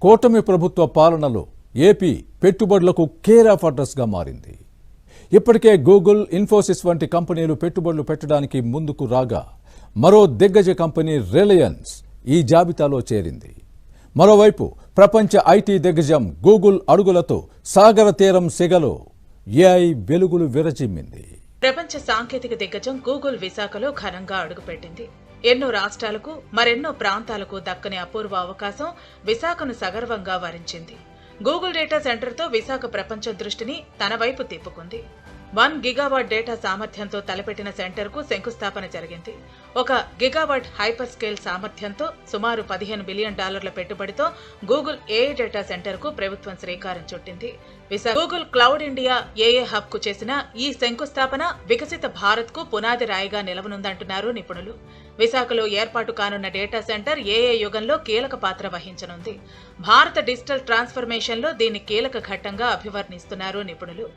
కూటమి ప్రభుత్వ పాలనలో ఏపీ పెట్టుబడులకు కేర్ ఆఫ్ అడ్రస్గా మారింది. ఇప్పటికే గూగుల్, ఇన్ఫోసిస్ వంటి కంపెనీలు పెట్టుబడులు పెట్టడానికి ముందుకు రాగా మరో దిగ్గజ కంపెనీ రిలయన్స్ ఈ జాబితాలో చేరింది. మరోవైపు ప్రపంచ ఐటీ దిగ్గజం గూగుల్ అడుగులతో సాగర తీరం సెగలో ఏఐ వెలుగులు విరజిమ్మింది. ప్రపంచ సాంకేతిక దిగ్గజం గూగుల్ విశాఖలో ఘనంగా అడుగుపెట్టింది. ఎన్నో రాష్ట్రాలకు, మరెన్నో ప్రాంతాలకు దక్కని అపూర్వ అవకాశం విశాఖను సగర్వంగా వరించింది. గూగుల్ డేటా సెంటర్తో విశాఖ ప్రపంచం దృష్టిని తన వైపు తిప్పుకుంది. 1 గిగావాట్ డేటా సామర్థ్యంతో తలపెట్టిన సెంటర్కు శంకుస్థాపన జరిగింది. 1 గిగావాట్ హైపర్ స్కేల్ సామర్థ్యంతో సుమారు $15 బిలియన్ పెట్టుబడితో గూగుల్ ఏఐ డేటా సెంటర్కు ప్రభుత్వం శ్రీకారం చుట్టింది. Google cloud India AI hub కు చేసిన ఈ శంకుస్థాపన వికసిత భారత్ కు పునాది రాయిగా నిలవనుందంటున్నారు నిపుణులు. విశాఖలో ఏర్పాటు కానున్న డేటా సెంటర్ ఏఐ యుగంలో కీలక పాత్ర వహించనుంది. భారత డిజిటల్ ట్రాన్స్ఫర్మేషన్ లో దీన్ని కీలక ఘట్టంగా అభివర్ణిస్తున్నారు నిపుణులు.